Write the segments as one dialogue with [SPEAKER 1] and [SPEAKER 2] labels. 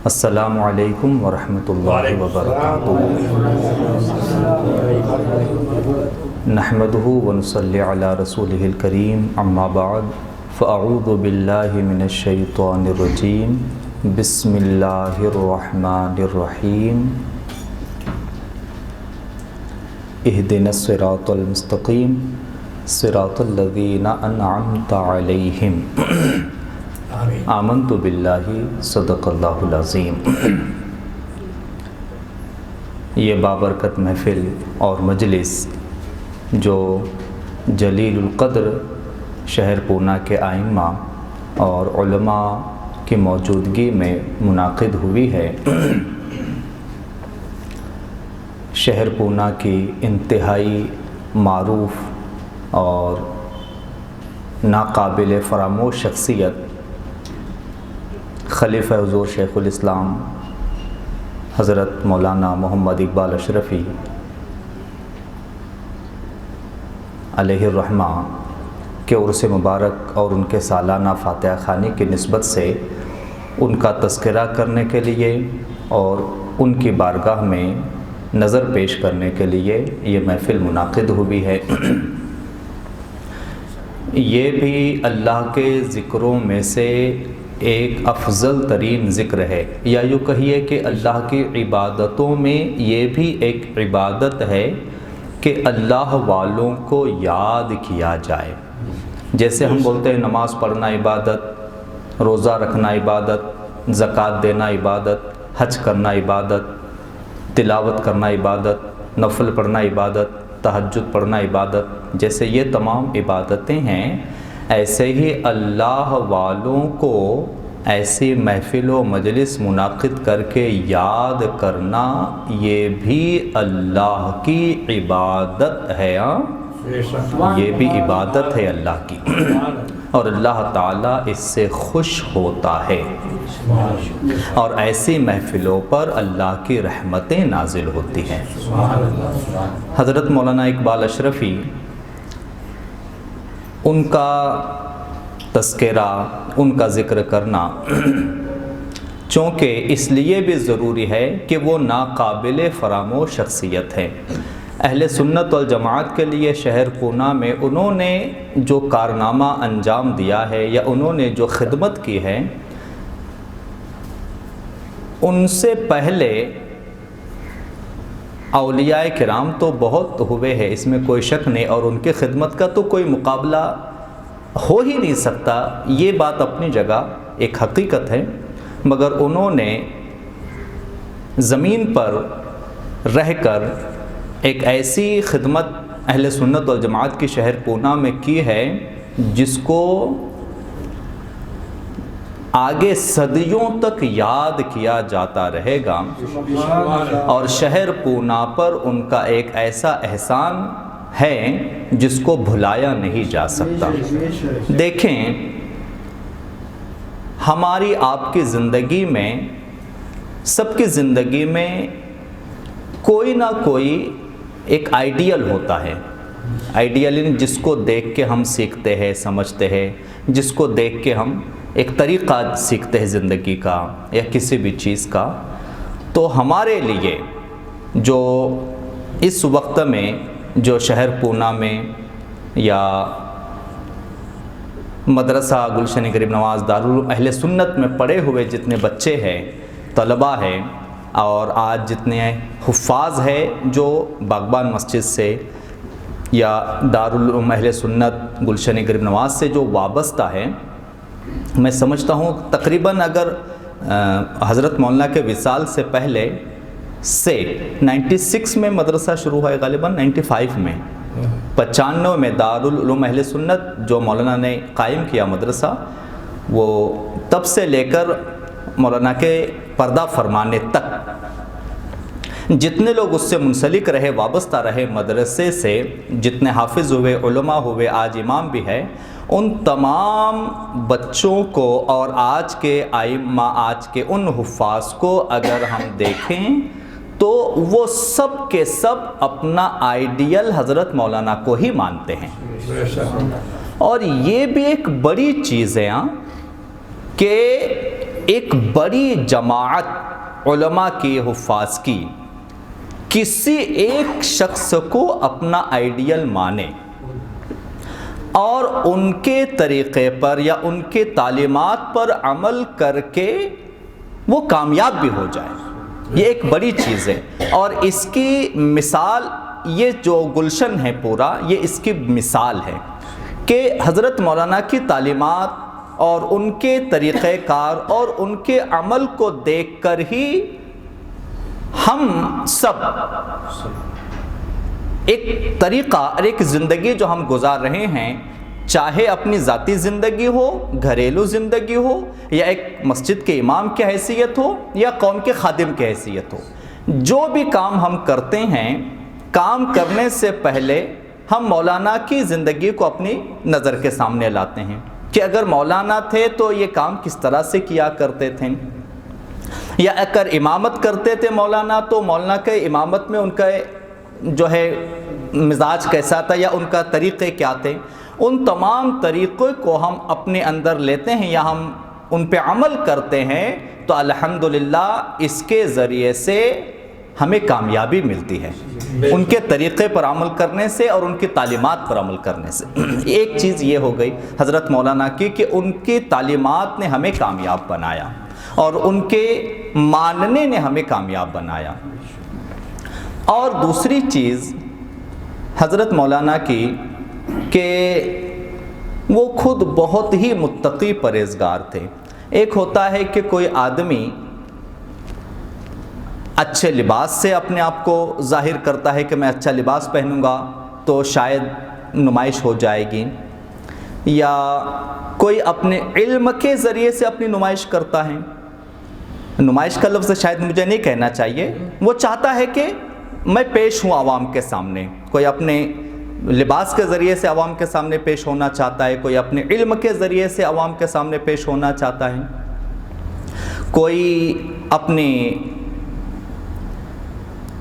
[SPEAKER 1] السلام علیکم ورحمۃ اللہ وبرکاتہ۔ نحمدہ ونصلی علی رسولہ الکریم، اما بعد فاعوذ باللہ من الشیطان الرجیم، بسم اللہ الرحمن الرحیم۔ اہدنا الصراط المستقیم صراط الذین انعمت علیہم، آمنت باللہ صدق اللہ العظیم۔ یہ بابرکت محفل اور مجلس جو جلیل القدر شہر پونا کے ائمہ اور علماء کی موجودگی میں منعقد ہوئی ہے، شہر پونا کی انتہائی معروف اور ناقابل فراموش شخصیت خلیفہ حضور شیخ الاسلام حضرت مولانا محمد اقبال اشرفی علیہ الرحمہ کے عرس مبارک اور ان کے سالانہ فاتحہ خوانی کی نسبت سے ان کا تذکرہ کرنے کے لیے اور ان کی بارگاہ میں نظر پیش کرنے کے لیے یہ محفل منعقد ہوئی ہے۔ یہ بھی اللہ کے ذکروں میں سے ایک افضل ترین ذکر ہے، یا یوں کہیے کہ اللہ کی عبادتوں میں یہ بھی ایک عبادت ہے کہ اللہ والوں کو یاد کیا جائے۔ جیسے ہم بولتے ہیں نماز پڑھنا عبادت، روزہ رکھنا عبادت، زکوٰۃ دینا عبادت، حج کرنا عبادت، تلاوت کرنا عبادت، نفل پڑھنا عبادت، تہجد پڑھنا عبادت، جیسے یہ تمام عبادتیں ہیں، ایسے ہی اللہ والوں کو ایسی محفل و مجلس منعقد کر کے یاد کرنا یہ بھی اللہ کی عبادت ہے۔ یہ بھی عبادت ہے اللہ کی، اور اللہ تعالیٰ اس سے خوش ہوتا ہے، اور ایسی محفلوں پر اللہ کی رحمتیں نازل ہوتی ہیں۔ حضرت مولانا اقبال اشرفی، ان کا تذکرہ، ان کا ذکر کرنا چونکہ اس لیے بھی ضروری ہے کہ وہ ناقابل فراموش شخصیت ہے۔ اہل سنت والجماعت کے لیے شہر پونا میں انہوں نے جو کارنامہ انجام دیا ہے یا انہوں نے جو خدمت کی ہے، ان سے پہلے اولیاء کرام تو بہت ہوئے ہیں، اس میں کوئی شک نہیں، اور ان کی خدمت کا تو کوئی مقابلہ ہو ہی نہیں سکتا، یہ بات اپنی جگہ ایک حقیقت ہے، مگر انہوں نے زمین پر رہ کر ایک ایسی خدمت اہل سنت والجماعت کی شہر پونا میں کی ہے جس کو آگے صدیوں تک یاد کیا جاتا رہے گا، اور شہر پونا پر ان کا ایک ایسا احسان ہے جس کو بھلایا نہیں جا سکتا۔ دیکھیں، ہماری آپ کی زندگی میں، سب کی زندگی میں کوئی نہ کوئی ایک آئیڈیل ہوتا ہے، آئیڈیل جس کو دیکھ کے ہم سیکھتے ہیں، سمجھتے ہیں، جس کو دیکھ کے ہم ایک طریقہ سیکھتے ہیں زندگی کا یا کسی بھی چیز کا۔ تو ہمارے لیے جو اس وقت میں جو شہر پونا میں یا مدرسہ گلشن غریب نواز دارالعلوم اہل سنت میں پڑھے ہوئے جتنے بچے ہیں، طلباء ہیں، اور آج جتنے حفاظ ہیں جو باغبان مسجد سے یا دارالعلوم اہل سنت گلشن غریب نواز سے جو وابستہ ہیں، میں سمجھتا ہوں تقریباً اگر حضرت مولانا کے وصال سے پہلے سے 96 میں مدرسہ شروع ہوا ہے، غالباً 95 میں، 95 میں دارالعلوم اہل سنت جو مولانا نے قائم کیا مدرسہ، وہ تب سے لے کر مولانا کے پردہ فرمانے تک جتنے لوگ اس سے منسلک رہے، وابستہ رہے مدرسے سے، جتنے حافظ ہوئے، علماء ہوئے، آج امام بھی ہے، ان تمام بچوں کو اور آج کے ائمہ، آج کے ان حفاظ کو اگر ہم دیکھیں تو وہ سب کے سب اپنا آئیڈیل حضرت مولانا کو ہی مانتے ہیں، اور یہ بھی ایک بڑی چیز ہے کہ ایک بڑی جماعت علماء کی، حفاظ کی، کسی ایک شخص کو اپنا آئیڈیل مانے اور ان کے طریقے پر یا ان کے تعلیمات پر عمل کر کے وہ کامیاب بھی ہو جائے، یہ ایک بڑی چیز ہے۔ اور اس کی مثال، یہ جو گلشن ہے پورا، یہ اس کی مثال ہے کہ حضرت مولانا کی تعلیمات اور ان کے طریقہ کار اور ان کے عمل کو دیکھ کر ہی ہم سب ایک طریقہ اور ایک زندگی جو ہم گزار رہے ہیں، چاہے اپنی ذاتی زندگی ہو، گھریلو زندگی ہو، یا ایک مسجد کے امام کی حیثیت ہو یا قوم کے خادم کی حیثیت ہو، جو بھی کام ہم کرتے ہیں، کام کرنے سے پہلے ہم مولانا کی زندگی کو اپنی نظر کے سامنے لاتے ہیں کہ اگر مولانا تھے تو یہ کام کس طرح سے کیا کرتے تھے، یا اگر امامت کرتے تھے مولانا تو مولانا کے امامت میں ان کا جو ہے مزاج کیسا تھا یا ان کا طریقے کیا تھے۔ ان تمام طریقوں کو ہم اپنے اندر لیتے ہیں یا ہم ان پہ عمل کرتے ہیں تو الحمدللہ اس کے ذریعے سے ہمیں کامیابی ملتی ہے، ان کے طریقے پر عمل کرنے سے اور ان کی تعلیمات پر عمل کرنے سے۔ ایک چیز یہ ہو گئی حضرت مولانا کی کہ ان کی تعلیمات نے ہمیں کامیاب بنایا اور ان کے ماننے نے ہمیں کامیاب بنایا۔ اور دوسری چیز حضرت مولانا کی کہ وہ خود بہت ہی متقی پرہیزگار تھے۔ ایک ہوتا ہے کہ کوئی آدمی اچھے لباس سے اپنے آپ کو ظاہر کرتا ہے کہ میں اچھا لباس پہنوں گا تو شاید نمائش ہو جائے گی، یا کوئی اپنے علم کے ذریعے سے اپنی نمائش کرتا ہے۔ نمائش کا لفظ شاید مجھے نہیں کہنا چاہیے، وہ چاہتا ہے کہ میں پیش ہوں عوام کے سامنے، کوئی اپنے لباس کے ذریعے سے عوام کے سامنے پیش ہونا چاہتا ہے، کوئی اپنے علم کے ذریعے سے عوام کے سامنے پیش ہونا چاہتا ہے، کوئی اپنی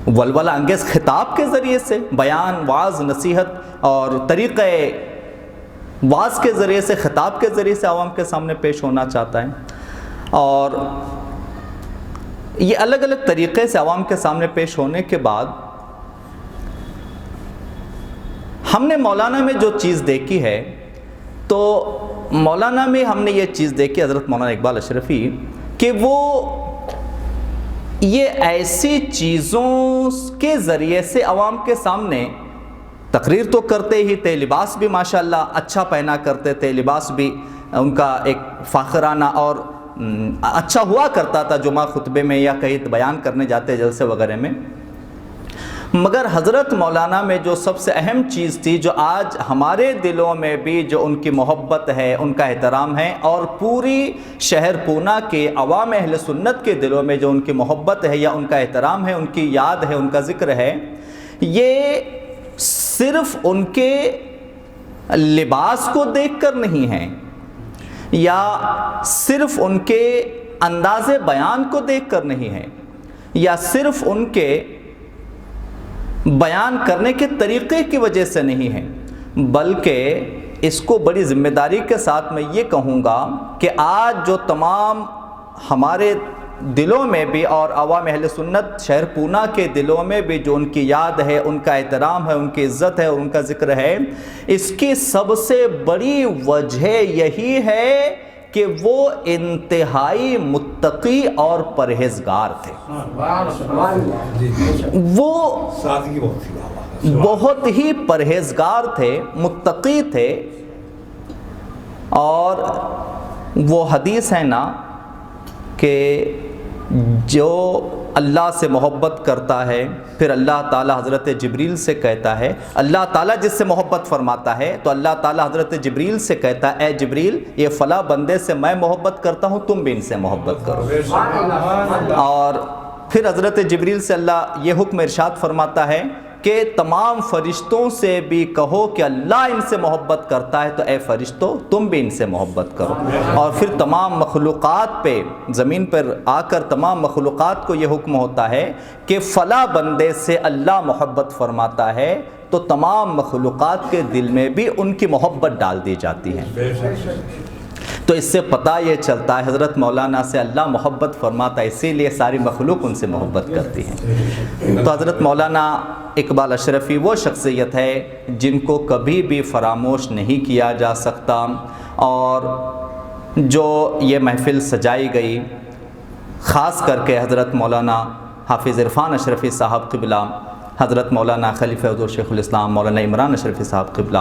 [SPEAKER 1] ولولہ انگیز خطاب کے ذریعے سے، بیان، واعظ، نصیحت اور طریقہ واعظ کے ذریعے سے، خطاب کے ذریعے سے عوام کے سامنے پیش ہونا چاہتا ہے۔ اور یہ الگ الگ طریقے سے عوام کے سامنے پیش ہونے کے بعد ہم نے مولانا میں جو چیز دیکھی ہے، تو مولانا میں ہم نے یہ چیز دیکھی، حضرت مولانا اقبال اشرفی، کہ وہ یہ ایسی چیزوں کے ذریعے سے عوام کے سامنے تقریر تو کرتے ہی تھے، لباس بھی ماشاءاللہ اچھا پہنا کرتے تھے، لباس بھی ان کا ایک فاخرانہ اور اچھا ہوا کرتا تھا جمعہ خطبے میں یا کہیں بیان کرنے جاتے جلسے وغیرہ میں۔ مگر حضرت مولانا میں جو سب سے اہم چیز تھی، جو آج ہمارے دلوں میں بھی جو ان کی محبت ہے، ان کا احترام ہے، اور پوری شہر پونا کے عوام اہل سنت کے دلوں میں جو ان کی محبت ہے یا ان کا احترام ہے، ان کی یاد ہے، ان کا ذکر ہے، یہ صرف ان کے لباس کو دیکھ کر نہیں ہے، یا صرف ان کے انداز بیان کو دیکھ کر نہیں ہے، یا صرف ان کے بیان کرنے کے طریقے کی وجہ سے نہیں ہے، بلکہ اس کو بڑی ذمہ داری کے ساتھ میں یہ کہوں گا کہ آج جو تمام ہمارے دلوں میں بھی اور عوام اہل سنت شہر پونا کے دلوں میں بھی جو ان کی یاد ہے، ان کا احترام ہے، ان کی عزت ہے اور ان کا ذکر ہے، اس کی سب سے بڑی وجہ یہی ہے کہ وہ انتہائی متقی اور پرہیزگار تھے۔ وہ بہت ہی پرہیزگار تھے، متقی تھے، اور وہ حدیث ہے نا کہ جو اللہ سے محبت کرتا ہے، پھر اللہ تعالیٰ حضرت جبریل سے کہتا ہے، اللہ تعالیٰ جس سے محبت فرماتا ہے تو اللہ تعالیٰ حضرت جبریل سے کہتا ہے، اے جبریل، یہ فلاں بندے سے میں محبت کرتا ہوں، تم بھی ان سے محبت کرو۔ اور پھر حضرت جبریل سے اللہ یہ حکم ارشاد فرماتا ہے کہ تمام فرشتوں سے بھی کہو کہ اللہ ان سے محبت کرتا ہے، تو اے فرشتوں تم بھی ان سے محبت کرو۔ اور پھر تمام مخلوقات پہ، زمین پر آ کر تمام مخلوقات کو یہ حکم ہوتا ہے کہ فلاں بندے سے اللہ محبت فرماتا ہے، تو تمام مخلوقات کے دل میں بھی ان کی محبت ڈال دی جاتی ہے۔ تو اس سے پتہ یہ چلتا ہے حضرت مولانا سے اللہ محبت فرماتا ہے، اسی لیے ساری مخلوق ان سے محبت کرتی ہے۔ تو حضرت مولانا اقبال اشرفی وہ شخصیت ہے جن کو کبھی بھی فراموش نہیں کیا جا سکتا، اور جو یہ محفل سجائی گئی خاص کر کے حضرت مولانا حافظ عرفان اشرفی صاحب قبلہ، حضرت مولانا خلیفہ حضور شیخ الاسلام مولانا عمران اشرفی صاحب قبلہ،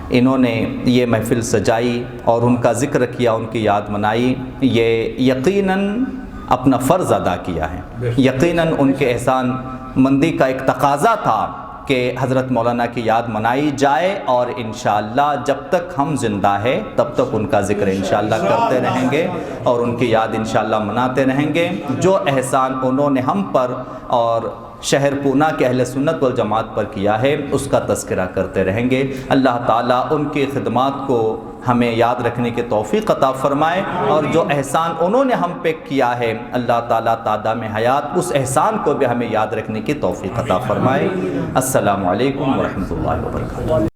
[SPEAKER 1] انہوں نے یہ محفل سجائی اور ان کا ذکر کیا، ان کی یاد منائی، یہ یقیناً اپنا فرض ادا کیا ہے، یقیناً ان کے احسان مندی کا ایک تقاضا تھا کہ حضرت مولانا کی یاد منائی جائے، اور انشاءاللہ جب تک ہم زندہ ہیں تب تک ان کا ذکر انشاءاللہ کرتے رہیں گے اور ان کی یاد انشاءاللہ مناتے رہیں گے۔ جو احسان انہوں نے ہم پر اور شہر پونا کے اہل سنت والجماعت پر کیا ہے اس کا تذکرہ کرتے رہیں گے۔ اللہ تعالیٰ ان کی خدمات کو ہمیں یاد رکھنے کی توفیق عطا فرمائے، اور جو احسان انہوں نے ہم پہ کیا ہے اللہ تعالیٰ تعدام حیات اس احسان کو بھی ہمیں یاد رکھنے کی توفیق عطا فرمائے۔ السلام علیکم ورحمۃ اللہ وبرکاتہ۔